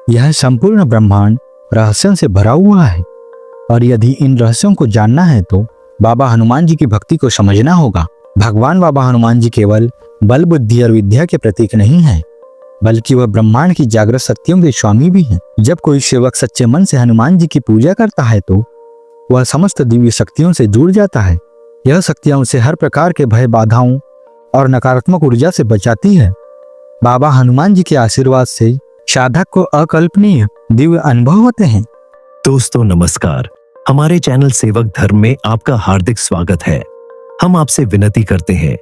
यह संपूर्ण ब्रह्मांड रहस्यों से भरा हुआ है और यदि इन रहस्यों को जानना है तो बाबा हनुमान जी की भक्ति को समझना होगा। भगवान बाबा हनुमान जी केवल बल, बुद्धि और विद्या के प्रतीक नहीं है, बल्कि वह ब्रह्मांड की जागृत शक्तियों के स्वामी भी हैं। जब कोई सेवक सच्चे मन से हनुमान जी की पूजा करता है तो वह समस्त दिव्य शक्तियों से जुड़ जाता है। यह शक्तियां उसे हर प्रकार के भय, बाधाओं और नकारात्मक ऊर्जा से बचाती है। बाबा हनुमान जी के आशीर्वाद से साधक को अकल्पनीय दिव्य अनुभव होते हैं। दोस्तों नमस्कार, हमारे चैनल सेवक धर्म में आपका हार्दिक स्वागत है। हम आपसे विनती करते हैं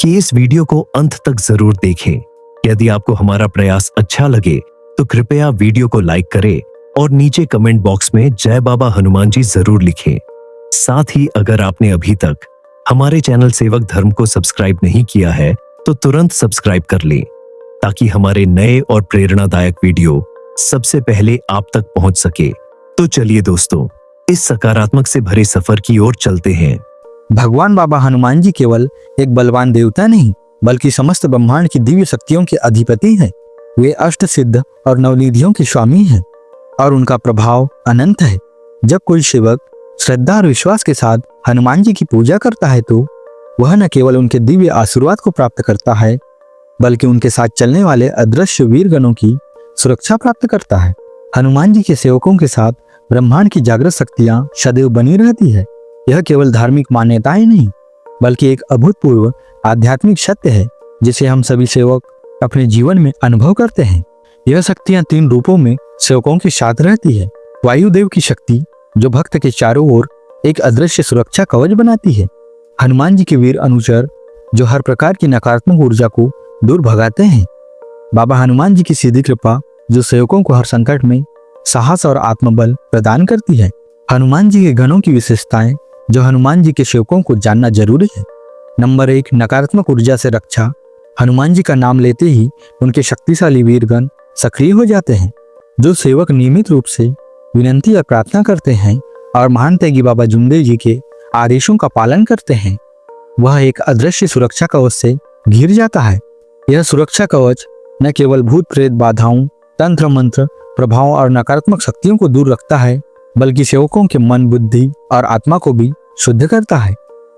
कि इस वीडियो को अंत तक जरूर देखें। यदि आपको हमारा प्रयास अच्छा लगे तो कृपया वीडियो को लाइक करें और नीचे कमेंट बॉक्स में जय बाबा हनुमान जी जरूर लिखें। साथ ही अगर आपने अभी तक हमारे चैनल सेवक धर्म को सब्सक्राइब नहीं किया है तो तुरंत सब्सक्राइब कर लें, ताकि हमारे नए और प्रेरणादायक वीडियो सबसे पहले आप तक पहुंच सके। तो चलिए दोस्तों, इस सकारात्मक से भरे सफर की ओर चलते हैं। भगवान बाबा हनुमान जी केवल एक बलवान देवता नहीं, बल्कि समस्त ब्रह्मांड की दिव्य शक्तियों के अधिपति हैं। वे अष्ट सिद्ध और नवनिधियों के स्वामी हैं और उनका प्रभाव अनंत है। जब कोई सेवक श्रद्धा और विश्वास के साथ हनुमान जी की पूजा करता है तो वह न केवल उनके दिव्य आशीर्वाद को प्राप्त करता है, बल्कि उनके साथ चलने वाले अदृश्य वीरगणों की सुरक्षा प्राप्त करता है। हनुमान जी के सेवकों के साथ ब्रह्मांड की जागृत शक्तियां सदैव बनी रहती है। यह केवल धार्मिक मान्यताएं नहीं, बल्कि एक अभूतपूर्व आध्यात्मिक सत्य है जिसे हम सभी सेवक अपने जीवन में अनुभव करते हैं। यह शक्तियां 3 रूपों में सेवकों के साथ रहती है। वायुदेव की शक्ति जो भक्त के चारों ओर एक अदृश्य सुरक्षा कवच बनाती है। हनुमान जी के वीर अनुचर जो हर प्रकार की नकारात्मक ऊर्जा को दूर भगाते हैं। बाबा हनुमान जी की सीधी कृपा जो सेवकों को हर संकट में साहस और आत्मबल प्रदान करती है। हनुमान जी के गणों की विशेषताएं जो हनुमान जी के सेवकों को जानना जरूरी है। नंबर 1, नकारात्मक ऊर्जा से रक्षा। हनुमान जी का नाम लेते ही उनके शक्तिशाली वीरगण सक्रिय हो जाते हैं। जो सेवक नियमित रूप से विनती और प्रार्थना करते हैं और महान त्यागी बाबा जुमदेव जी के आदेशों का पालन करते हैं, वह एक अदृश्य सुरक्षा कवच से घिर जाता है। यह सुरक्षा कवच न केवल भूत प्रेत बाधाओं, तंत्र मंत्र प्रभाव और नकारात्मक शक्तियों को दूर रखता है, बल्कि सेवकों के मन, बुद्धि और आत्मा को भी शुद्ध करता है।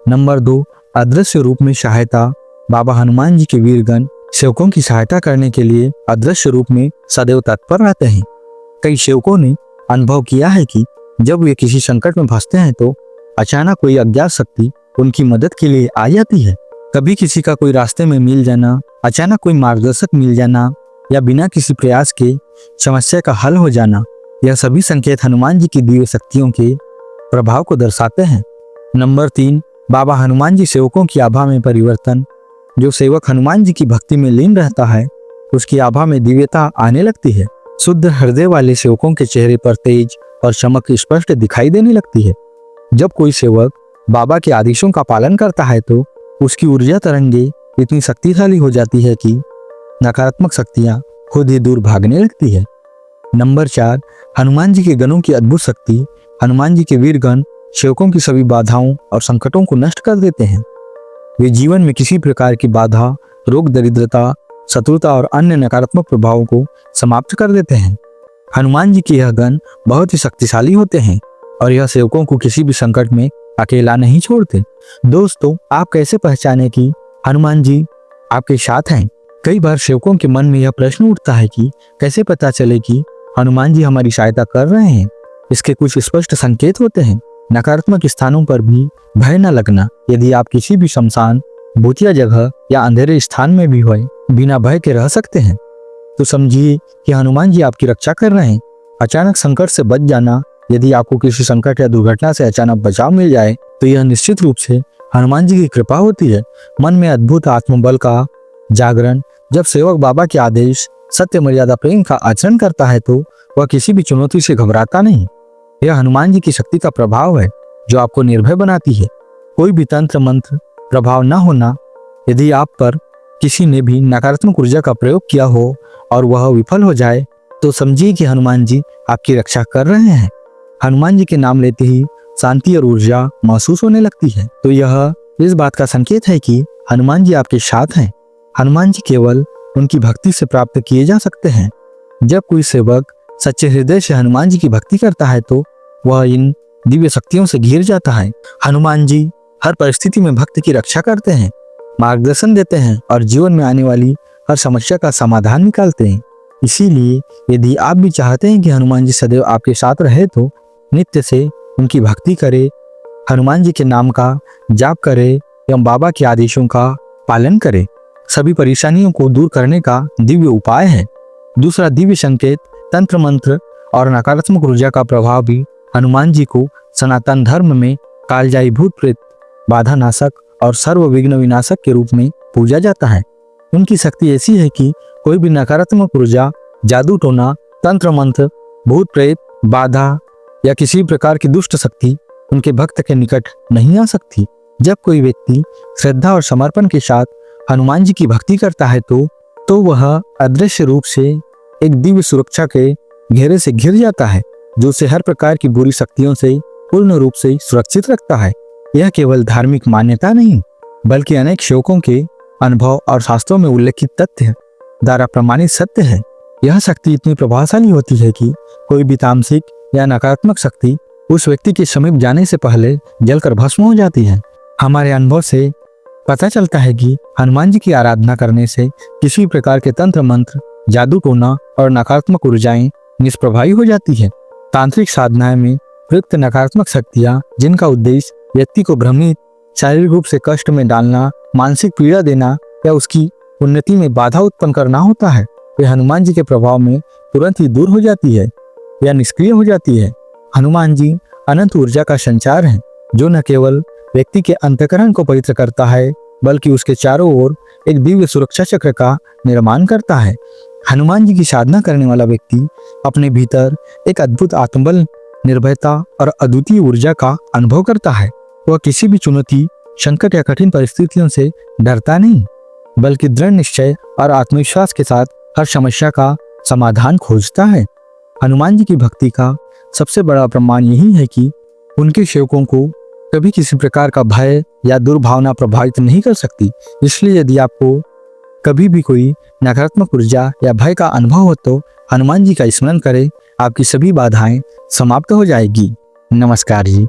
नंबर 2, अदृश्य रूप में सहायता। बाबा हनुमान जी के वीरगण सेवकों की सहायता करने के लिए अदृश्य रूप में सदैव तत्पर रहते हैं। कई सेवकों ने अनुभव किया है कि जब वे किसी संकट में फंसते हैं तो अचानक कोई अज्ञात शक्ति उनकी मदद के लिए आ जाती है। कभी किसी का कोई रास्ते में मिल जाना, अचानक कोई मार्गदर्शक मिल जाना या बिना किसी प्रयास के समस्या का हल हो जाना, यह सभी संकेत हनुमान जी की दिव्य शक्तियों के प्रभाव को दर्शाते हैं। नंबर 3, बाबा हनुमान जी सेवकों की आभा में परिवर्तन। जो सेवक हनुमान जी की भक्ति में लीन रहता है उसकी आभा में दिव्यता आने लगती है। शुद्ध हृदय वाले सेवकों के चेहरे पर तेज और चमक स्पष्ट दिखाई देने लगती है। जब कोई सेवक बाबा के आदेशों का पालन करता है तो उसकी ऊर्जा तरंगे इतनी शक्तिशाली हो जाती है कि नकारात्मक शक्तियां खुद ही दूर भागने लगती है। नंबर 4, हनुमान जी के गणों की अद्भुत शक्ति। हनुमान जी के वीरगण सेवकों की सभी बाधाओं और संकटों को नष्ट कर देते हैं। वे जीवन में किसी प्रकार की बाधा, रोग, दरिद्रता, शत्रुता और अन्य नकारात्मक प्रभावों को समाप्त कर देते हैं। हनुमान जी के यह गण बहुत ही शक्तिशाली होते हैं और यह सेवकों को किसी भी संकट में अकेला नहीं छोड़ते। दोस्तों, आप कैसे पहचाने कि हनुमान जी आपके साथ हैं? कई बार सेवकों के मन में यह प्रश्न उठता है कि कैसे पता चले कि हनुमान जी हमारी सहायता कर रहे हैं। इसके कुछ स्पष्ट संकेत होते हैं। नकारात्मक स्थानों पर भी भय न लगना। यदि आप किसी भी शमशान, भूतिया जगह या अंधेरे स्थान में भी होए बिना भय के रह सकते हैं तो समझिए कि हनुमान जी आपकी रक्षा कर रहे हैं। अचानक संकट से बच जाना। यदि आपको किसी संकट या दुर्घटना से अचानक बचाव मिल जाए तो यह निश्चित रूप से हनुमान जी की कृपा होती है। मन में अद्भुत आत्मबल का जागरण। जब सेवक बाबा के आदेश, सत्य, मर्यादा, प्रेम का आचरण करता है तो वह किसी भी चुनौती से घबराता नहीं। यह हनुमान जी की शक्ति का प्रभाव है जो आपको निर्भय बनाती है। कोई भी तंत्र मंत्र प्रभाव न होना। यदि आप पर किसी ने भी नकारात्मक ऊर्जा का प्रयोग किया हो और वह विफल हो जाए तो समझिए कि हनुमान जी आपकी रक्षा कर रहे हैं। हनुमान जी के नाम लेते ही शांति और ऊर्जा महसूस होने लगती है, तो यह इस बात का संकेत है कि हनुमान जी आपके साथ हैं। हनुमान जी केवल उनकी भक्ति से प्राप्त किए जा सकते हैं। जब कोई सेवक सच्चे हृदय से हनुमान जी की भक्ति करता है तो वह इन दिव्य शक्तियों से घिर जाता है। हनुमान जी हर परिस्थिति में भक्त की रक्षा करते हैं, मार्गदर्शन देते हैं और जीवन में आने वाली हर समस्या का समाधान निकालते हैं। इसीलिए यदि आप भी चाहते हैं कि हनुमान जी सदैव आपके साथ रहे तो नित्य से उनकी भक्ति करें, हनुमान जी के नाम का जाप करें एवं बाबा के आदेशों का पालन करें। सभी परेशानियों को दूर करने का दिव्य उपाय है। दूसरा दिव्य संकेत, तंत्र मंत्र और नकारात्मक ऊर्जा का प्रभाव भी हनुमान जी को सनातन धर्म में कालजाई भूत प्रेत, बाधा नाशक और सर्व विघ्न विनाशक के रूप में पूजा जाता है। उनकी शक्ति ऐसी है कि कोई भी नकारात्मक ऊर्जा, जादू टोना, तंत्र मंत्र, भूत प्रेत, बाधा या किसी प्रकार की दुष्ट शक्ति उनके भक्त के निकट नहीं आ सकती। जब कोई व्यक्ति श्रद्धा और समर्पण के साथ हनुमान जी की भक्ति करता है तो वह अदृश्य रूप से एक दिव्य सुरक्षा के घेरे से घिर जाता है, जो उसे हर प्रकार की बुरी शक्तियों से पूर्ण रूप से सुरक्षित रखता है। यह केवल धार्मिक मान्यता नहीं, बल्कि अनेक सेवकों के अनुभव और शास्त्रों में उल्लेखित तथ्य द्वारा प्रमाणित सत्य है। यह शक्ति इतनी प्रभावशाली होती है कि कोई भी तामसिक या नकारात्मक शक्ति उस व्यक्ति के समीप जाने से पहले जलकर भस्म हो जाती है। हमारे अनुभव से पता चलता है कि हनुमान जी की आराधना करने से किसी प्रकार के तंत्र मंत्र, जादू टोना और नकारात्मक ऊर्जाएं निष्प्रभावी हो जाती है। तांत्रिक साधनाएं में प्रयुक्त नकारात्मक शक्तियां, जिनका उद्देश्य व्यक्ति को भ्रमित, शारीरिक रूप से कष्ट में डालना, मानसिक पीड़ा देना या उसकी उन्नति में बाधा उत्पन्न करना होता है, वे हनुमान जी के प्रभाव में तुरंत ही दूर हो जाती है या निष्क्रिय हो जाती है। हनुमान जी अनंत ऊर्जा का संचार है, जो न केवल व्यक्ति के अंतःकरण को पवित्र करता है, बल्कि उसके चारों ओर एक दिव्य सुरक्षा चक्र का निर्माण करता है। हनुमान जी की साधना करने वाला व्यक्ति अपने भीतर एक अद्भुत आत्मबल, निर्भयता और अद्वितीय ऊर्जा का अनुभव करता है। वह किसी भी चुनौती, संकट या कठिन परिस्थितियों से डरता नहीं, बल्कि दृढ़ निश्चय और आत्मविश्वास के साथ हर समस्या का समाधान खोजता है। हनुमान जी की भक्ति का सबसे बड़ा प्रमाण यही है कि उनके सेवकों को कभी किसी प्रकार का भय या दुर्भावना प्रभावित नहीं कर सकती। इसलिए यदि आपको कभी भी कोई नकारात्मक ऊर्जा या भय का अनुभव हो तो हनुमान जी का स्मरण करें, आपकी सभी बाधाएं समाप्त हो जाएगी। नमस्कार जी।